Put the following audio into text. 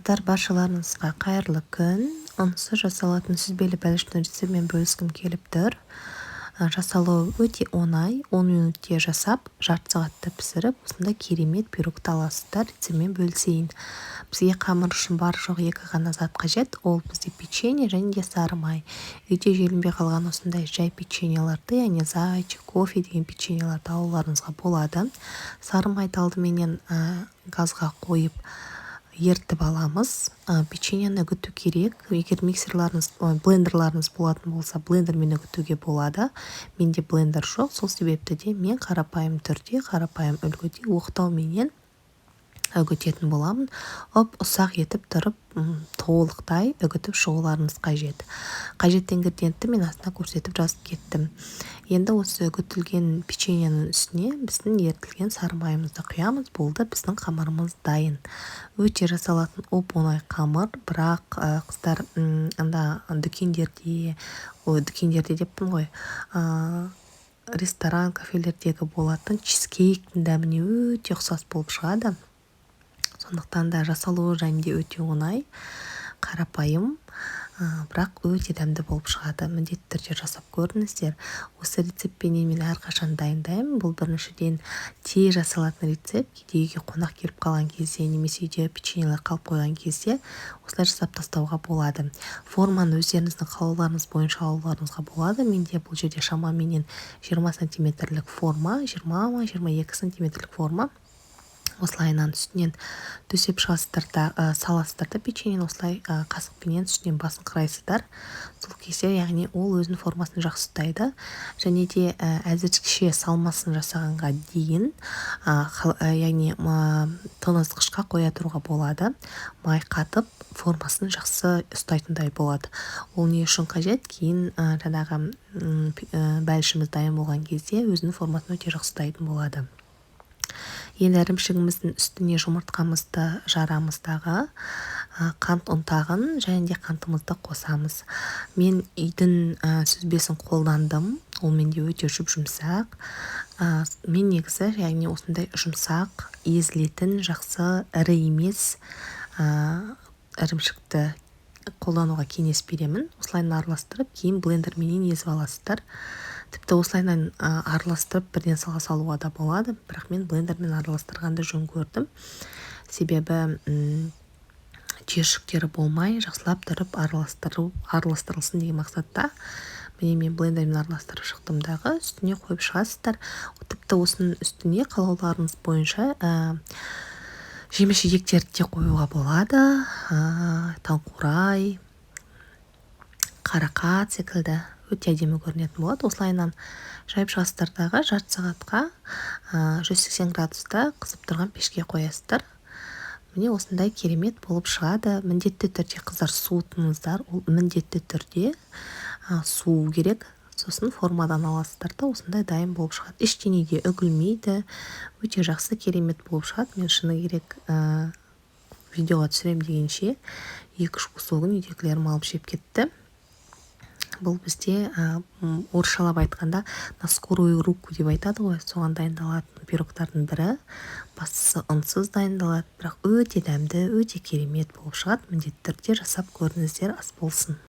Достар, баршаларыңызға қайырлы күн. Онсыз жасалатын сүзбелі бәліштің рецептімен бөліскім келіп тұр. Жасалуы өте оңай, 10 минутте жасап, жарты сағатта пісіріп, осында керемет пирогты аласыздар. Рецептімен бөлісейін. Бізге қамыр үшін бар жоқ екі ғана зат қажет. Ол бізде печенье және де сары май. Үйде желінбей қалған осындай жай печеньеларды, яғни зайчик, кофе деген печеньеларды алуларыңызға болады. Сары майды алдыменен газға қойып ертіп аламыз. Печеньені үгіту керек. Егер блендерларыңыз болатын болса, блендермен үгітуге болады. Менде блендер жоқ, сол себепті де мен қарапайым үлгіде оқтауменен үгітетін боламын. Ұсақ етіп тұрып, толықтай үгітіп шығуларыңыз қажет. Қажетті ингредиентті мен астына көрсетіп жазып кеттім. Енді осы үгітілген печеньенің үстіне біздің ертілген сары майымызды құямыз. Болды, біздің қамырымыз дайын. Өте жасалатын оп-оңай қамыр, бірақ қыздар дүкендерде деппін ғой, ресторан, кафелердегі болатын чизкейктің дәміне өте ұқсас болып шығады. Сондықтан да жасалуы жайында өте оңай, қарапайым, бірақ өте дәмді болып шығады. Міндетті түрде жасап көріңіздер. Осы рецептпенен мен әрқашан дайындаймын. Бұл біріншіден тез жасалатын рецепт. Кейде үйге қонақ келіп қалған кезде, немесе үйде печеньелер қалып қойған кезде осылай жасап тастауға болады. Форманы өздеріңіздің қалауларыңыз бойынша алуларыңызға болады. Менде бұл жерде шамамен 20 сантиметрлік форма, 20-22 сантиметрлік форма. Осылайынан үстінен төсеп саласыздар да печеньені осылай қасықпенен үстінен басын қырайсыздар. Сол кезде, яғни ол өзінің формасын жақсы ұстайды. Және де әзірше салмасын жасағанға дейін, яғни тоңазытқышқа қоя тұруға болады. Май қатып, формасын жақсы ұстайтындай болады. Ол не үшін қажет? Кейін жаңағы бәлішіміз дайын болған кезде өзінің формасын өте жақсы ұстайтын болады. Енді ірімшігіміздің үстіне жұмыртқамызды жарамыздағы қант ұнтағын және де қантымызды қосамыз. Мен үйдің сүзбесін қолдандым. Ол менде өте жұмсақ. Мен негізі, яғни осындай жұмсақ, езілетін, жақсы, ірі емес ірімшікті қолдануға кеңес беремін. Осылайын араластырып, кейін блендерменен езіп аласыздар. Тіпті осылайынан араластырып бірден салуға да болады, бірақ мен блендермен араластырғанды жөн көрдім. Себебі түйіршіктері болмай, жақсылап тұрып араластырылсын деген мақсатта. Мен блендермен араластырып шықтымдағы, үстіне қойып шығасыздар. Тіпті осының үстіне қалауларыңыз бойынша жеміс-жидектерді де қоюға болады. Таңқурай, қарақат секілді өте әдемі көрінетін болады. Осылайынан жайып шығасыздардағы жарты сағатқа 180 градуста қызып тұрған пешке қоясыздар. Міне осындай керемет болып шығады. Міндетті түрде қыздар суытыңыздар. Ол міндетті түрде суу керек. Сосын формадан аласыздар да осындай дайын болып шығады. Ештеңеге үгілмейді. Өте жақсы керемет болып шығады. Мен шыны керек видеоға түсірем дегенше 2-3 кусогын үйдегілерім алып жеп кетті. Бұл бізде орысшалап айтқанда на скорую руку деп айтады ғой. Соған дайындалатын пирогтардың бірі. Бастысы ұнсыз дайындалады, бірақ өте дәмді, өте керемет болып шығады. Міндетті түрде жасап көріңіздер, ас болсын.